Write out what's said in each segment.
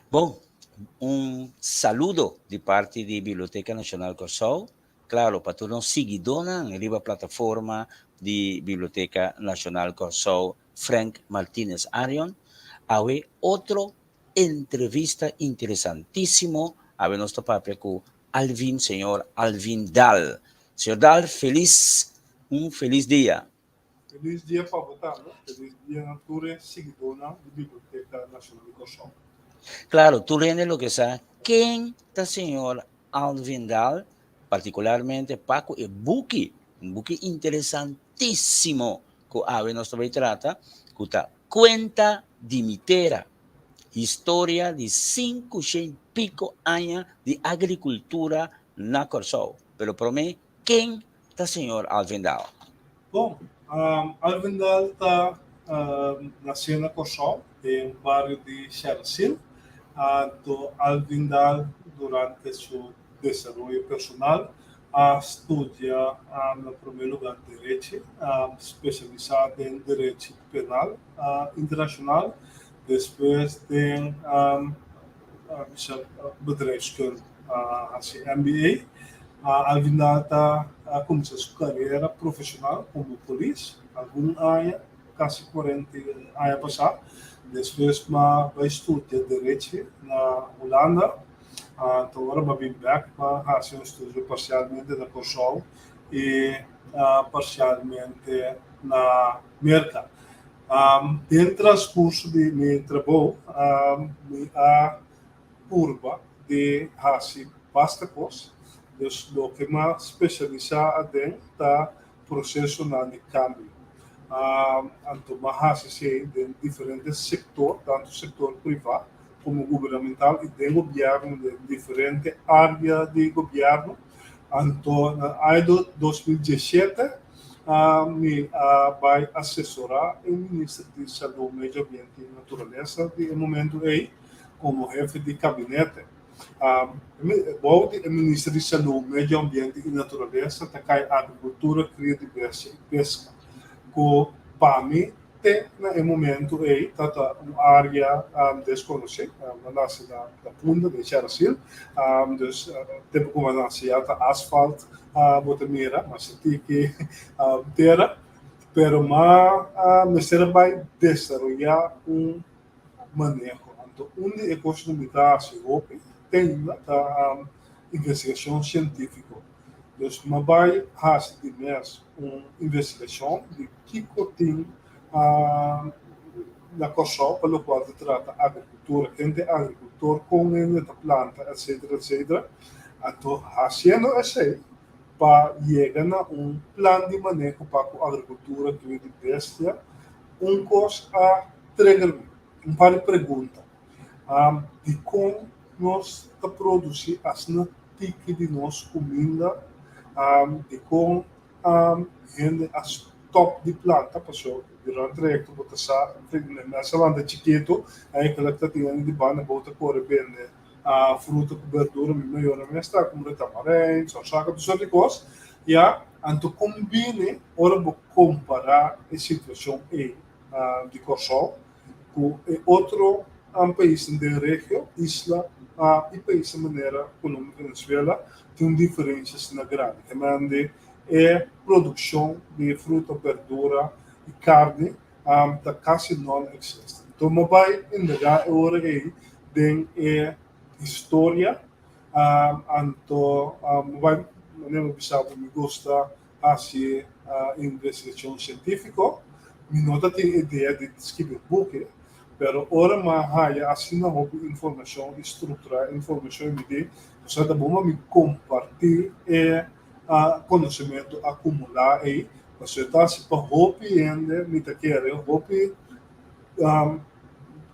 Bom, um saludo de parte da Biblioteca Nacional Kosovo, claro, para todos os seguidores na plataforma de Biblioteca Nacional Kosovo, Frank Martínez Arion, hay outro entrevista interessantíssimo a nosso papel com Alvin, senhor Alvin Dal. Senhor Dal, um feliz dia. Feliz dia para votar, né? Feliz dia na tua seguidora da Biblioteca Nacional de Kosovo. Claro, tú lees lo que sea. ¿Quién está señor Alvin Dal, particularmente Paco e un buque interesantísimo que ave nostro trata, que cuenta di mitera, historia di 500 pico años de agricultura na Kosovo. Pero para mí, ¿quién está señor Alvin Dal? Bom, Alvendal está nasceu na Kosovo, em bairro de Xarasil. Do Alvendal, durante seu desenvolvimento personal, estudia, no primeiro lugar, Direito, especializado em Direito Penal Internacional. Depois tem bedrijfskunde, assim, MBA. Alvin começou sua carreira profissional como polícia, algum ano, quase 40 anos passado. Depois, vai estudar Direito na Holanda. Então, agora vai vir back para fazer um estudo parcialmente na Kosovo e parcialmente na América. Dentro do transcurso de meu trabalho, a curva de fazer bastante coisa. Do que mais especializado dentro do processo de câmbio. Então, mas de diferentes setores, tanto setor privado como governamental, e de governo, de diferentes áreas de governo. Então, em 2017, me vai assessorar o ministro de Saúde, Meio Ambiente e Natureza, no momento aí, como chefe de gabinete. O Ministro de Saúde, Meio Ambiente e Natureza está cai agricultura, criatividade e pesca. Que, para mim, tem no momento aí, uma área desconhecida, nasce da punta de Xarasil, tem como nasce asfalto, botamira, mas tem que terra, pero me será vai desarrollar manejo. Então, onde a economia se ouve, tem investigação científica. Então, vai fazer uma investigação de que tem na Kosovo, pelo qual se trata agricultura, quem tem agricultor com a planta, etc, etc. Então, fazendo isso, para chegar a plano de manejo para a agricultura que de bestia, coisa a trigger par de perguntas. De como nós produzimos as tipo de nossa comida, de como gente as top de planta, porque durante o trajecto você nessa banda chiquito, aí que ela está tendo de banda bota cor bem fruta, cobertura, melhor na está como tamarém, só saca do sorte de coisas, e então combine, ora vou comparar a situação aí de Kosovo com outro país da região, isla e país de maneira como Venezuela, tem diferenças na grande. Também é produção de fruta, verdura e carne está quase não existe. Então, eu vou indagar agora aí de história, então, vai maneira bizarra, me gosta fazer investigação científica, me nota tem ideia de escrever book, pero ora mais assim não houve informação estrutural, informação de você da bom me compartilhar conhecimento acumular aí, você está se para hobby ainda me tá querendo hobby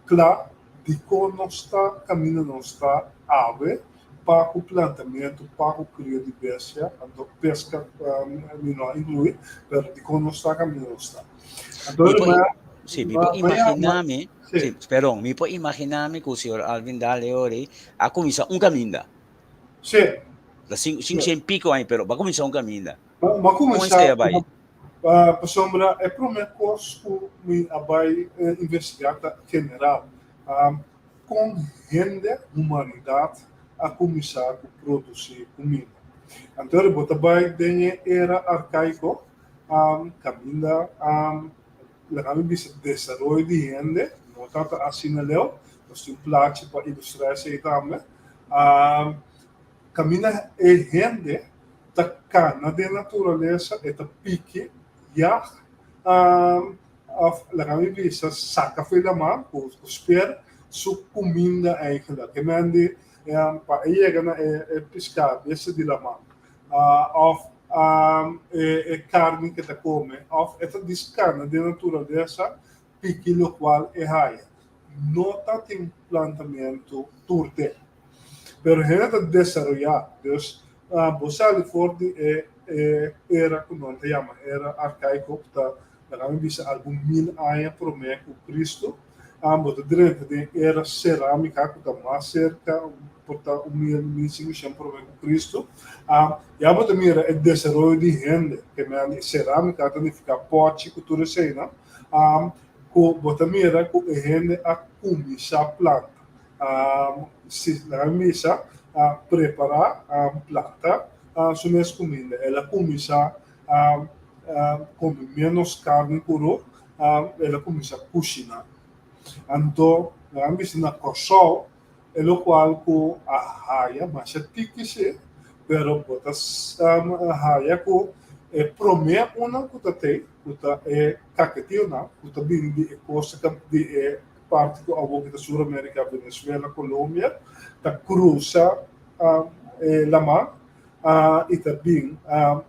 claro de como não está caminho não está ave para o plantamento, para o crio de bestia, a pesca não inclui, mas de como não está caminho não está. Mi Então, può, sì, mi può immaginarmi, sì, però mi può immaginarmi che il signor Alvin Dalle ore ha cominciato un cammino. Sì, Da 500 pico anni però, ma comincia un cammino. ma come Come stai sa, a vai? para sombra é para o meu curso me vai investigata general. com rende humanidade a começar a produzir comida. Então, bota vai denhe era arcaico, caminda la bisa desenvolvimento de rende, não tanto assim na leu, nós temos plate para ilustrar isso aí também. Caminha e rende da cana de natureza e da pique já la bisa saca foi da mão, os espera su comida eigenlijk. Que mende para chegar na pescar, esse de la mão. Of carne que te come, of esta descarne de natureza, pique lo qual é raia. Nota tem plantamento turte. Pero gente desarrollar, Deus, você ali forte era como te chama, era arcaico, da kami bisa algum 1000 anos por meio com Cristo. Mas direito de era cerâmica, que está mais cerca, porta 1500 por meio com Cristo. E a botar mira é desenvolvimento de rende, que me cerâmica tem que ficar pote, cultura sei, não? Com botar mira com rende a começar a planta. Se la misa preparar a planta suas comidas, ela começa a comer menos carne puro, ela começa a cozinhar. Então, a misa na coção, é o qual com a raia, mas é pique-se, pero botas a raia com promete uma que é caquetinho, que bem de costa de parte do avô da Sul-América, Venezuela, Colômbia, da cruza la mar e também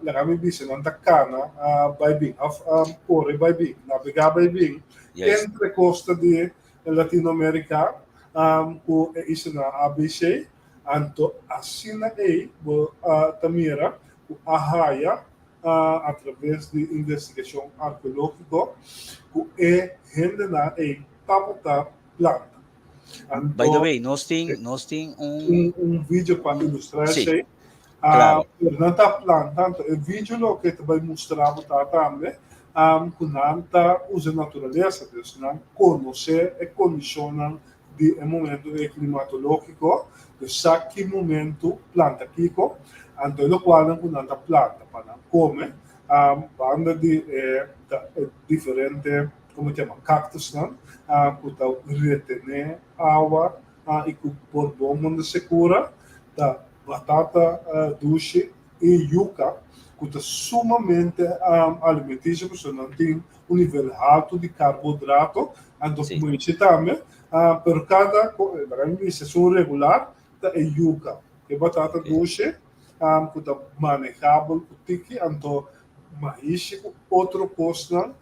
la kami bisa ng cana vai bem, ore vai bem, navegar vai bem, entre costa de Latinoamérica, com isso na ABC, anto assim na tamira, a raia, através de investigação arqueológica, que rende na tapota planta. By the way, nós tem vídeo para ilustrar isso aí. Claro. Nanta planta, o vídeo lo que te vai mostrar também, com nanta usa natureza, Deus, não conhecer e condicionar de momento climatológico, de que momento planta kiko, então o qual com nanta planta para comer, banda de diferente, como se chama, cactus, não? Que retener água e que por bom mundo segura, da batata doce e yuca, que é sumamente alimentício, porque não tem nível alto de carboidrato, então como isso também, por cada sessão regular, é yuca, que batata doce, que é manejável, que então mais outro custo,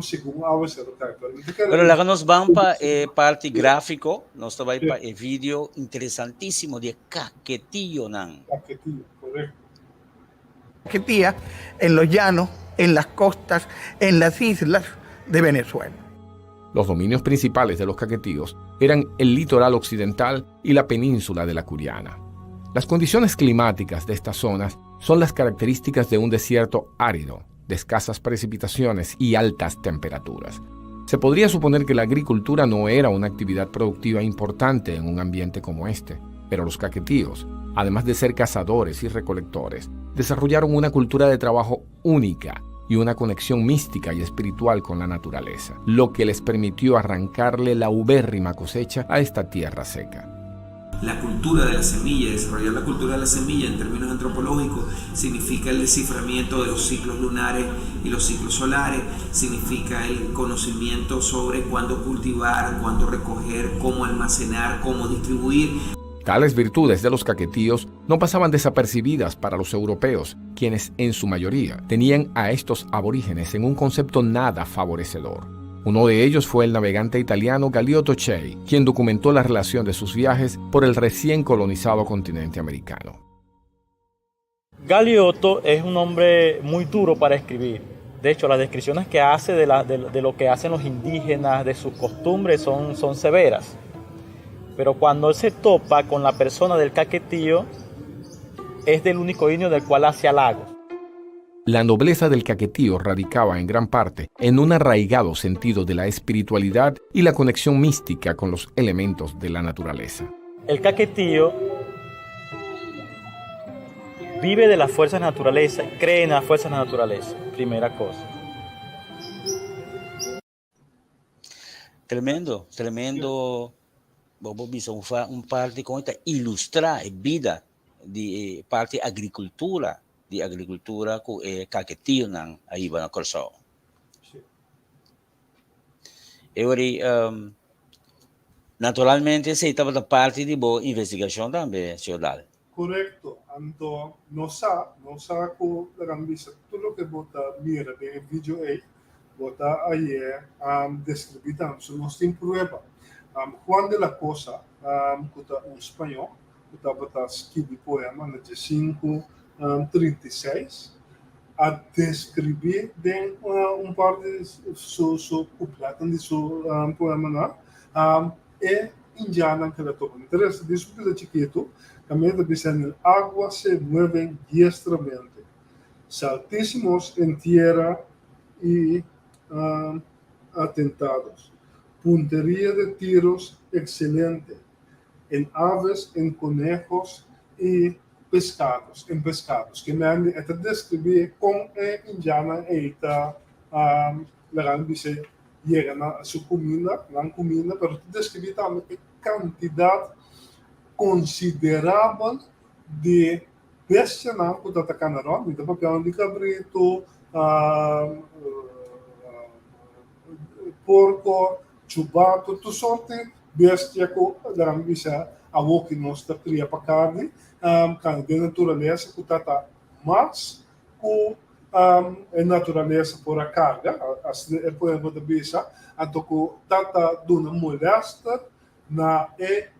según a veces pero la que nos van para parte gráfico, nos va para el video interesantísimo de caquetillo nan. Caquetillo, correcto. Caquetía en los llanos, en las costas, en las islas de Venezuela. Los dominios principales de los caquetíos eran el litoral occidental y la península de la Curiana. Las condiciones climáticas de estas zonas son las características de un desierto árido, de escasas precipitaciones y altas temperaturas. Se podría suponer que la agricultura no era una actividad productiva importante en un ambiente como este, pero los caquetíos, además de ser cazadores y recolectores, desarrollaron una cultura de trabajo única y una conexión mística y espiritual con la naturaleza, lo que les permitió arrancarle la ubérrima cosecha a esta tierra seca. La cultura de la semilla, desarrollar la cultura de la semilla en términos antropológicos significa el desciframiento de los ciclos lunares y los ciclos solares, significa el conocimiento sobre cuándo cultivar, cuándo recoger, cómo almacenar, cómo distribuir. Tales virtudes de los caquetíos no pasaban desapercibidas para los europeos, quienes en su mayoría tenían a estos aborígenes en un concepto nada favorecedor. Uno de ellos fue el navegante italiano Galeotto Cei, quien documentó la relación de sus viajes por el recién colonizado continente americano. Galeotto es un hombre muy duro para escribir. De hecho, las descripciones que hace de lo que hacen los indígenas, de sus costumbres, son severas. Pero cuando él se topa con la persona del caquetío, es del único indio del cual hace halagos. La nobleza del caquetío radicaba en gran parte en un arraigado sentido de la espiritualidad y la conexión mística con los elementos de la naturaleza. El caquetío vive de las fuerzas de la naturaleza, cree en las fuerzas de la naturaleza, primera cosa. Tremendo, tremendo. Bobo bisa un parte com ita ilustrar a vida de parte agricultura, de agricultura com caquetío nang aiba na Corsao. E ora, naturalmente, se estava da parte de boa investigação também, senhor Dal. Correcto. Anto, no sa ko lagang bisa tulo que bota mira de vídeo aí, bota aí describida, so nós tem prueba. Juan de la Cosa, kuta um espanhol, kuta bota escrevi poema na 36, a descrever de par de su couplata de su poema na e indiana que la toca. Interessa disso que é chiquito, caminhando dizendo, agua se mueven diestramente, saltísimos en tierra y atentados. Puntería de tiros excelente, en aves, en conejos y pescados, que me han describir con indiana eita la dice llegan a su comida, pero te describir también cantidad considerável de bestia na que está atacando, então papel de cabrito, porco, chubato, tu sorte bestia que a bisa a que nós está cria para carne, carne de natureza que está mais com a natureza por a carga, assim é por exemplo da bisa, então que está dando molesta na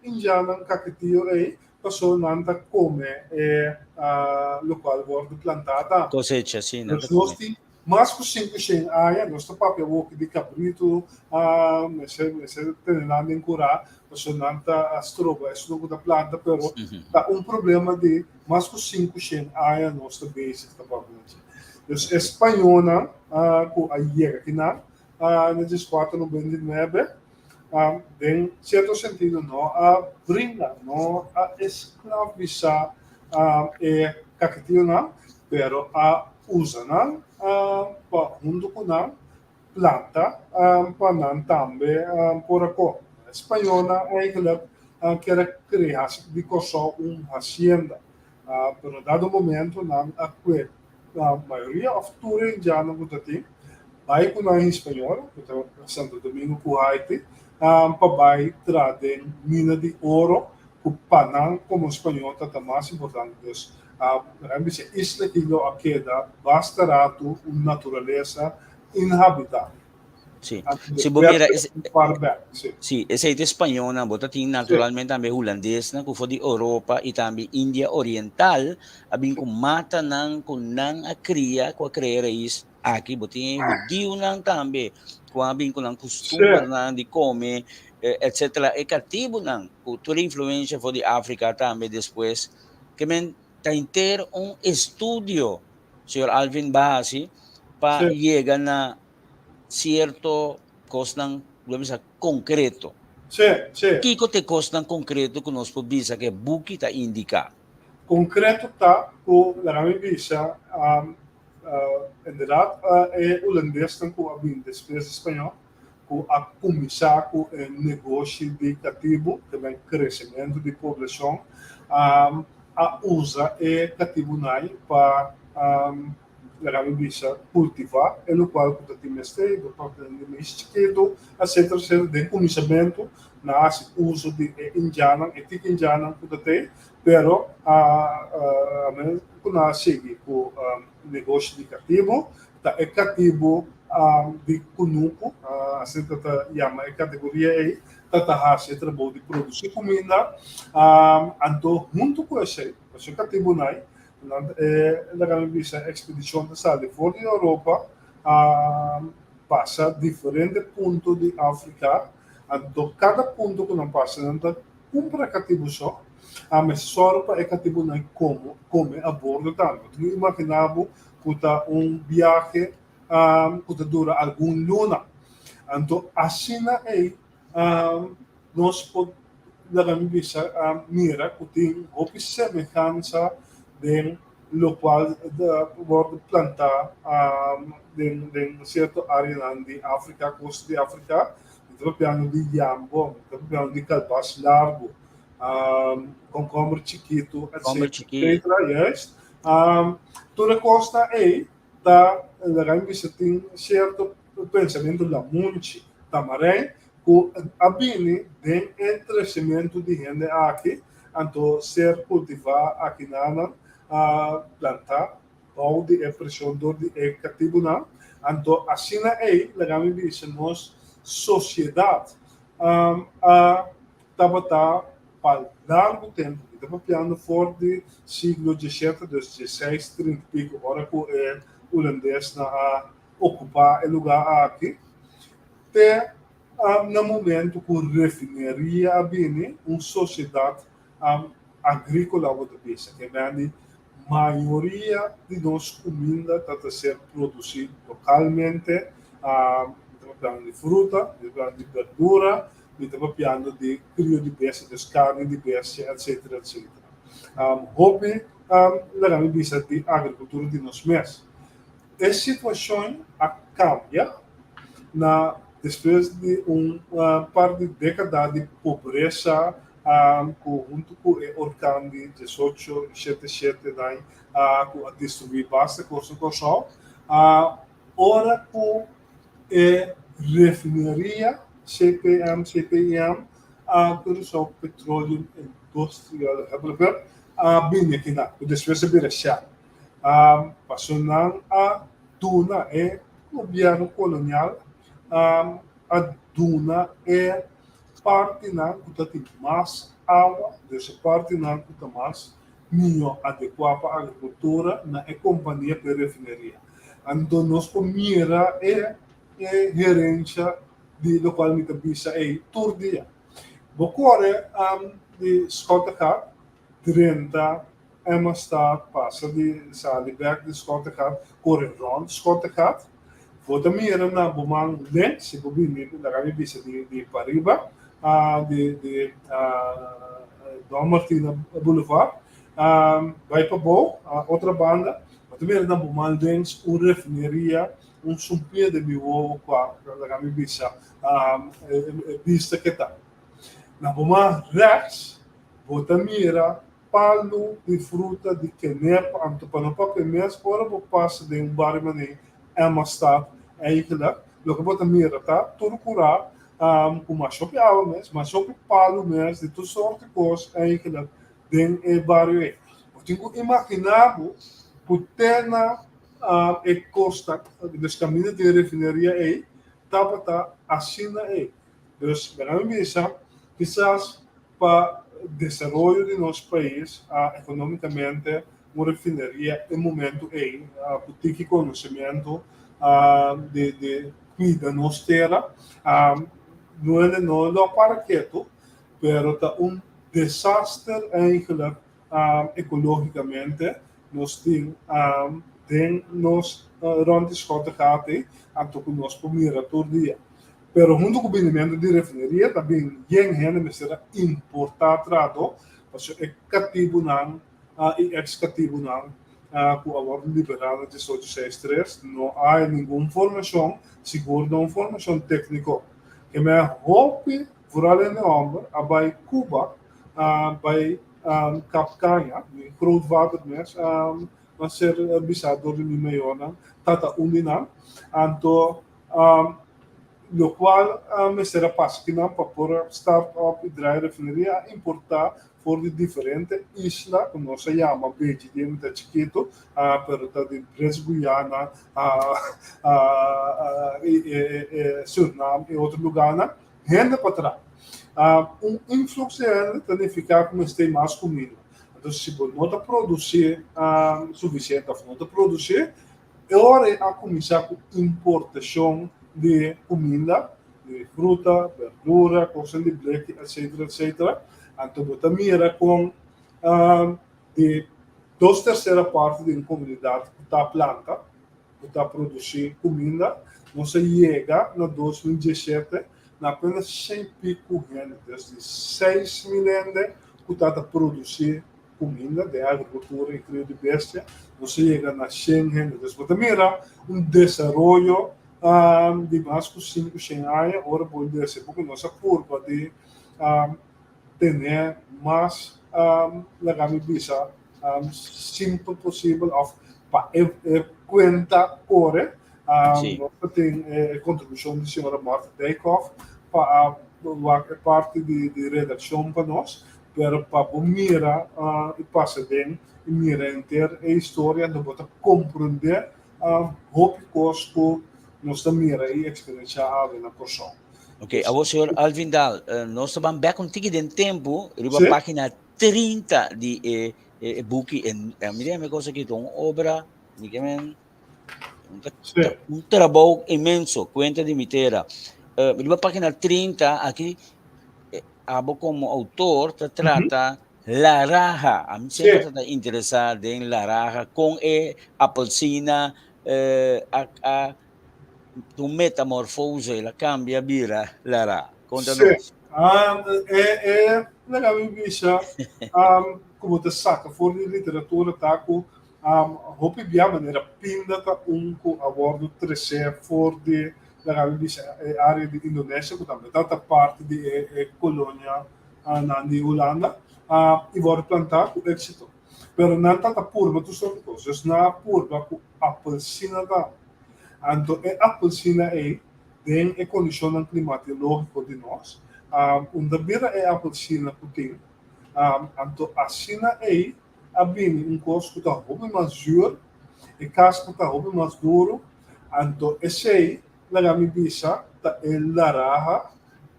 indiana caquetío aí, passou nanta come local bordo plantada. Cosecha, sim. Nós temos mais que 500 anos, nós temos papel de cabrito, mas tem nada em curar, passou nanta astroba, isso não é da planta, pero tá problema de mais que 500 anos nós temos basic da papel. Então, espanhola, com a iega aqui na 1499, en cierto sentido, no a brinda, no a esclavizar caquetío, pero a usar junto con la planta para también por acá. Española eigenlijk quiere crear de cosa una hacienda, pero dado momento la mayoría de turistas ya no gusta vai com a espanhola, Santo Domingo com Haiti, para trazer mina de ouro, o Panam como espanhol está mais importante. A isla que lo queda bastante uma natureza inhabitável. Sim. Se bobeira, sim, essa é espanhola, bota tem naturalmente também holandês, que foi de Europa e também Índia Oriental, abim com mata nang com nang a cria, com a criar is aqui botin judio nang também, com abim com nang costume nang de comer, etc. E cativo nang, toda a influência foi de África também depois, que men tem ter estudo, senhor Alvin Bahasi, para chegar na cierto costan, vamos a concreto. Sim. Kiko te costan concreto que nós podemos que buki ta indica. Concreto tá o la visa inderdaad holandês tem com a despesa espanhol, com a começar com o negócio educativo, também crescimento de população, a usa cativo para la visa cultivar, e no qual que tem este, do parte de chiquito, etc. de conhecimento, nas uso de indiana, etica indiana que tem, pero quando segue com negócio educativo, tá cativo de kunuko, assim tá chama a categoria aí, tá se trabalho de produzir comida, então junto com esse cativo nai la visa expedição de sale fora da Europa, passa diferentes pontos de África, então cada ponto que não passa, não compra cativo só, mas só para cativo não come a bordo tanto. Tu imaginava puta viaje puta dura algum luna. Então, assim é, nós podemos mira que tem uma semelhança de lo qual pode plantar em certa área de África, costa de África, estamos falando de jambo, estamos falando de calbas largo, concombre chiquito, Concombre etc. chiquito. Yes. Toda a costa aí, tá, você tem certo pensamento da monte, tamarém, que abine tem crescimento de gente aqui, então ser cultivar aqui na plantar, ou de expressão de cativo na, então assim é, legami bisa nós sociedade a tabata para largo tempo, estamos falando fora do século XVII, dos 16, 30 e pico, hora que o holandês na ocupar o lugar aqui, até no momento que a refinaria abine uma sociedade agrícola ou de que vende maioria de nossa comida está a ser produzida localmente, estamos falando de fruta, estamos falando de verdura, estamos falando de crio de besta, de carne de besta, etc. etc. Hobby, legami bisa de agricultura de nós mesmos. Essa situação cambia depois de par de décadas de pobreza, junto com o orcão de 1877, que destruiu bastante coisa, ora com a refinaria CPM, produção petróleo industrial, bem aqui na, depois de Birachá. Passou a Duna o governo colonial, a Duna é parte na que tem mais água, dessa parte na que tem mais melhor adequada para a agricultura, na companhia de refinaria. Então, nós mira gerência de local me bisa todo dia. Agora, de Scotland, 30 Emma passa de Saliberg de Scotland, corre rond Scotland. Vou também na Bomang Lens, se vou vir na kami bisa de Pariba, de Dom Martina Boulevard, vai para Bo, outra banda, também na Bomang Lens, uma refinaria, sumpia de Biwo, na kami bisa, vista que tá. Na Bomang Rex, vou também palo de fruta de quenepa, antopanopa, mesmo, ora vou passar de bairro mané, Emma eigenlijk, lo que bota mira, tá? Tudo curar, com uma chope água mesmo, uma chope palo mesmo, de toda sorte de coisas, eigenlijk, dentro do bairro aí. Eu tenho que imaginar, que tem na costa, dos caminhos de refinaria aí, tá assim aí. Então, para mim, quizás, para desenvolvimento de nosso país, economicamente, uma refinaria em momento aí, que tem conhecimento de cuida nossa terra, não é para quieto, mas é desastre eigenlijk, ecologicamente, nós temos rond Scotland gehad, anto que nós pomira todo dia. Pero junto com o governamento de refinaria também tem gente que importar trado, porque é cativo não, e ex-cativo não, com a ordem liberada de 1863, não há nenhuma informação, segura uma informação técnica. Que me hope, vooral in de Amber, bij Cuba, bij Capcana, de grootwatermes, van ser bisado de Nimeona, Tata Unina, anto lo qual será página para poder start-up e draai refineria importar por de diferentes islas, como se llama, Beji, de chiquito, pero está de Brest Guyana, Suriname e outro lugar, gente para trás. Influxo significa que nós temos mais comida. Então, se você não produzir suficiente, não produzir, é hora a começar com importação de comida, de fruta, verdura, coisas de bleque, etc. Então, você mira com de 2/3 parte da comunidade que está planta, que está produzir comida, nós chega na 2017 na apenas 100 pico gente, desde 6 milhões que está a produzir comida de agricultura e crio de bestia, nós chega na 100 gente. Después mira desenvolvimento de mais que 5, 100 anos, agora pode dizer, porque nossa curva de ter mais visa simples possível para conta core Sim. nós tem contribuição da senhora Marta Dijkhoff para parte de redação para nós, para mira e passa bem e mira inteira a história de botar compreender o que nós mira e experiência na corção. Ok, a senhor Alvindal, nós estamos bem contigo em tempo, riba Sim. página 30 de buki, e me lembro cosa que uma obra, Sim. um trabalho imenso, conta de mitera. Riba página 30, aqui, abo como autor, trata La Raja. A mim sempre está interessado em La Raja, com a apelsina, a metamorfose, ela cambia, vira La Raja. Conta-nos. Legal, Bisha, como te saca, for de literatura, tá com hopi bia maneira pinda tá com a bordo 3 for de legal, Bisha, área de Indonésia, que também tá parte de colônia na Holanda, e vou plantar com êxito. Pero não tá purba tu só coisas, na purba com apelsina da. Então, a apelsina tem a condição climatológica de nós. Onde bira a apelsina que tem, então a sina a bem coisa que está muito mais duro, e casca está muito mais duro, então esse lá me bisa tá laranja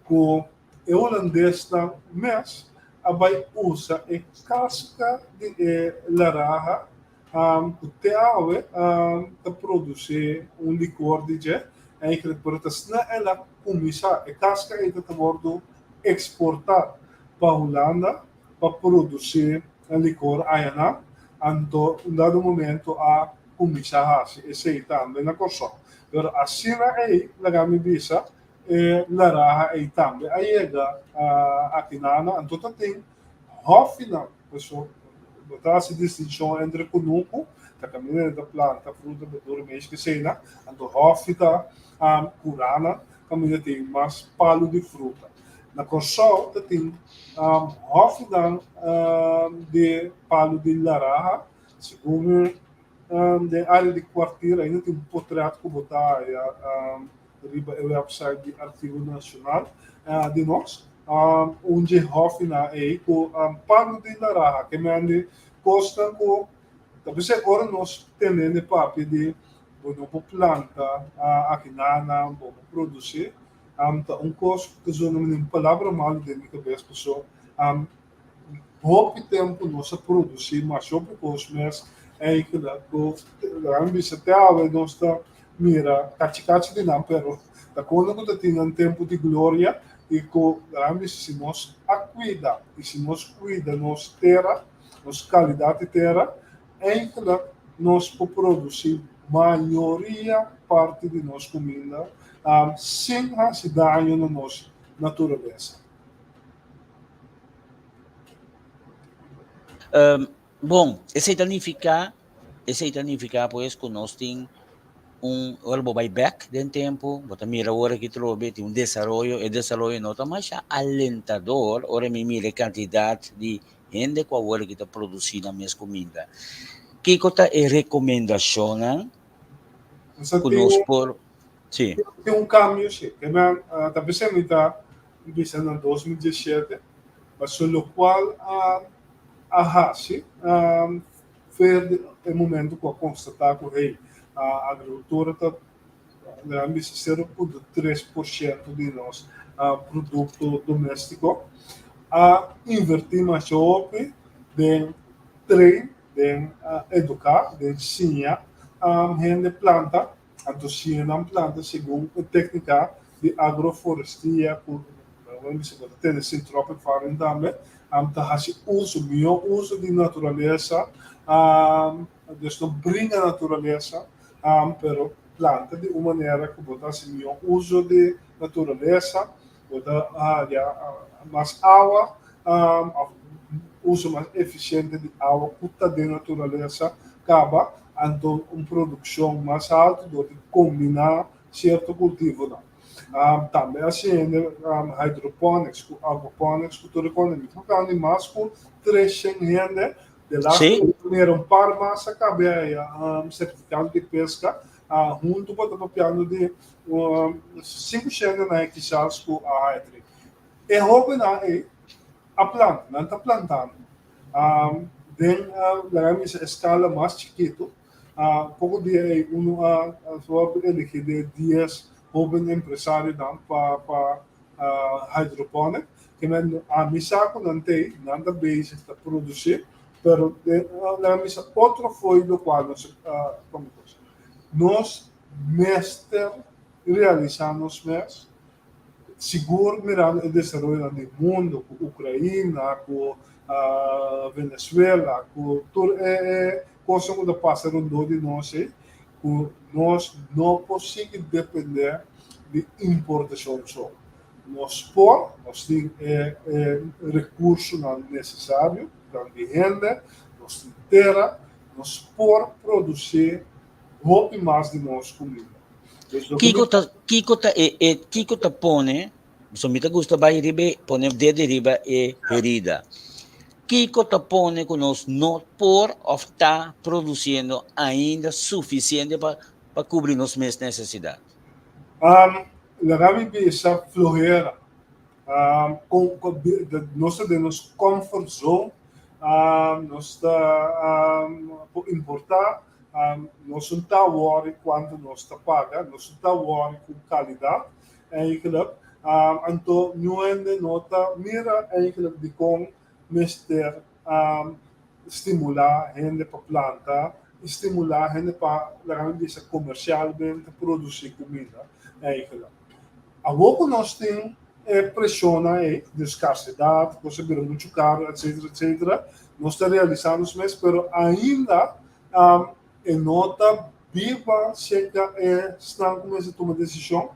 com o holandês da mês, vai usar a casca de laranja que te ave para produzir licor de jet. En que ela começa a casca e está sendo exportada para a Holanda para produzir licor ayana. Então, em dado momento, a começa a fazer esse também na corção. Mas assim na gami bisa, laranja também aí aqui na então tem hofina, pessoal, botar essa distinção entre conuco, da caminha da planta, fruta, verdura, mês que seja, então hofita curana, caminha tem mais palo de fruta. Na corção tem hofita de palo de laranja, segundo de área de quartier, ainda tem portreto que botar riba o website de Arquivo Nacional de nós, onde hofina com palo de laranja, que me costa com talvez agora nós temos papel de planta aqui na produzir custo que eu não me palavra mal de minha cabeça pessoal pouco tempo nós produzir mas sobre custo mas que lá a ambição até nós está mira cachicate de não pero da quando que tem um tempo de glória e com a ambição nós cuida e se nós cuida nós terra nós qualidade terra que lá nós produzir maioria parte de nossa comida sem fazer dano na nossa natureza. Bom, esse significa pois que nós temos algo buyback de tempo, bota mira agora que trobe tem desenvolvimento, e desenvolvimento não está mais alentador, ora me mira a quantidade de gente que agora que está produzindo a minha comida. Que coisa é recomendação conosco por sim. Tem cambio sim, que talvez se está em 2017, mas o qual a Hasi fez o momento que constatar que a agricultura está 0,3% de nosso produto doméstico a invertir mais de treino, de educar, de ensinar a gente planta, a ensinar planta segundo a técnica de agroforestria, se você tem esse tropic farming também, tá uso de natureza, não brinca a natureza, pero planta de uma maneira que botar assim uso de natureza, botar mais água, uso mais eficiente de água, puta de natureza, acaba então uma produção mais alta do que combinar certo cultivo não. Também assim, hydroponics, aquaponics, cultura econômica, porque mais com 300 gente de lá Sim. primeiro par mais acabei certificado de pesca junto com o piano de 500 na quizás com a hydri. E roupa na a planta, não está plantando. Lagamos a escala mais chiquito, pouco de elegir de 10 jovens empresários para hidroponic, que a misaco não tem nada base para produzir, pero lagamos outro foi do qual nós mestre realizamos mais seguro mirando o desenvolvimento do mundo, com Ucrânia, com Venezuela, com tudo coisa que passa no de nós, nós não podemos depender de importação só. Nós temos recursos necessários, de renda, nós temos terra, nós podemos produzir roupa mais de nossa comida. Kiko ta pone, somita gusta ba iribe, pone de riba e herida. Kiko ta pone que nós não por está produzindo ainda suficiente para cobrir nossas necessidades. Lagami bisa florera, nós temos comfort zone, nós está importar. Nós não está worry quando nós está paga, nós não está worry com qualidade, eigenlijk. Então, não é nota mira eigenlijk de como mister estimular gente para plantar, estimular gente para comercialmente produzir comida, eigenlijk. A pouco nós temos pressão aí de escassidade, você vira muito caro, etc. Nós está realizando mas ainda e nota viva chega está começa a tomar decisão,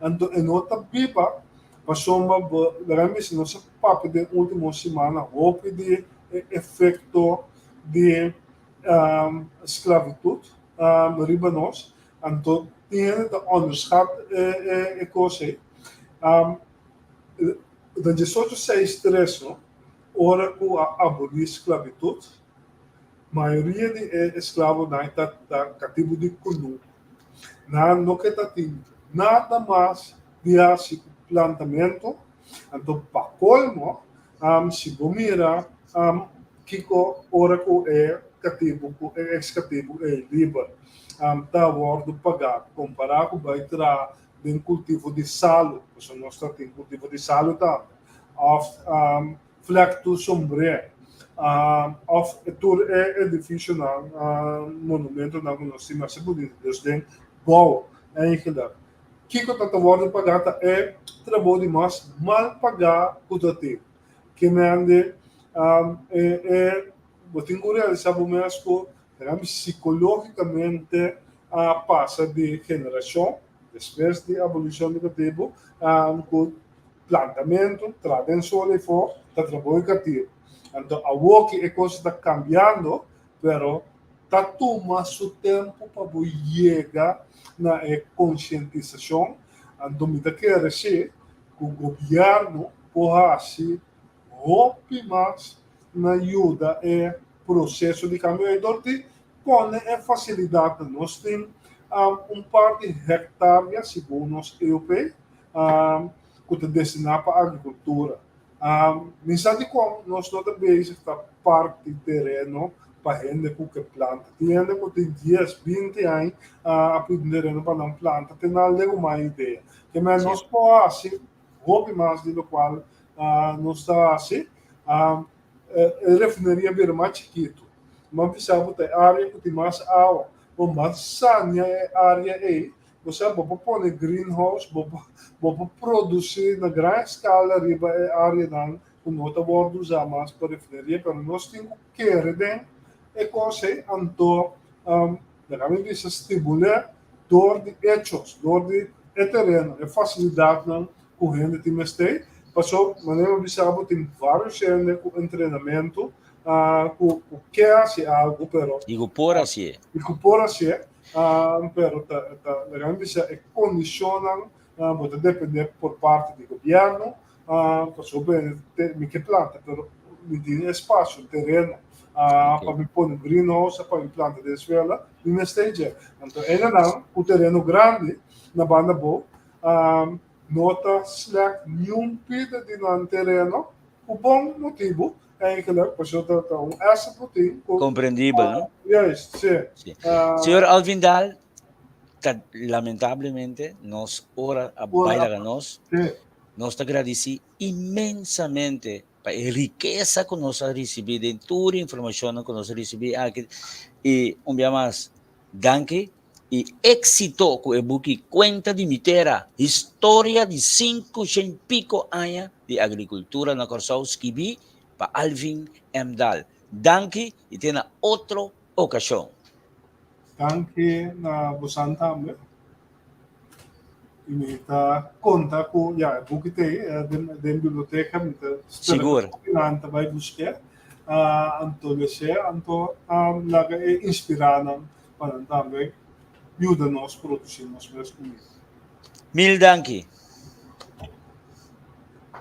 então e nota viva passou uma realmente nossa papo de última semana houve de efeito de esclavitud riba nós, então tinha de onderschat coisa da 1863 hora que abolir esclavitud, maioria de escravos está cativo de Kunu. Não que está tendo nada mais de plantamento. Então, para colmo, se você mira, Kiko, ora que é cativo, ex-cativo, é livre, está a bordo pagar, comparado com vai tirar de cultivo de salo, porque nós temos cultivo de salo também, of flectus sombreiro. Of todo edifício monumento na nossa mas bonito desde bom eigenlijk que eu tanto vou pagar trabalho de mais mal pagar cuidativo que me ande vou ter que realizar o mesmo psicologicamente passa de geração depois de abolição do cativo com plantamento trabalho e for trabalho cativo. Então, a que a coisa está cambiando, pero está tomando seu tempo para chegar na conscientização. Então, me dá que dizer que o governo pode fazer mais na ajuda no processo de cambio. Então, põe facilidade. Nós temos par de hectares, segundo os europeus, que está destinado para a agricultura. Mensagem como nós também está parte de terreno para gente que planta. Tem gente que tem 10, 20 anos aprendendo para não planta. Tem alguma ideia. Que nós podemos fazer roupa mais do qual nós está assim. A refinaria é mais chiquito. Mas precisamos ter área que tem mais água. Ou mais sânia área aí você vai pôr greenhouse, vai produzir na grande escala riba a área não, com nota bordo usar mais para refletir, mas nós temos que querer e coisa então realmente se estimular door de hechos, door de terreno, a facilidade não correndo de mestei, passou maneira de saber tem vários gente com treinamento, com que hace algo, pero Digo, por assim. incorpora-se, pero realmente se condicionam, pode depender por parte do governo, passou bem, me que planta, pero me tem espaço, terreno, para me pôr greenhouse, para me plantar de esfera, e me esteja. Então, ainda não, o terreno grande, na banda boa, nota slecht nenhum pida de não terreno, o bom motivo, eigenlijk, passou essa proteína. Compreendível, não? Yes, sim. Sí. Senhor Alvindal, lamentavelmente, nós ora a baila nós, Sim. nós te agradeci imensamente para a riqueza que nós recebemos, de toda a informação que nós recebemos aqui. E, dia mais, danke e éxito com o book Cuenta de Mitera, história de 500 e pico anos de agricultura na Corsão, escrevi para Alvin M. Dal. Danke e tem outra ocasião. Danke na busan tamu. Imita conta com bukite den biblioteca mita Seguro. Nanta vai buscar anto lese anto laga inspirana para também ajuda nós produzir nós mesmos. Mil danke.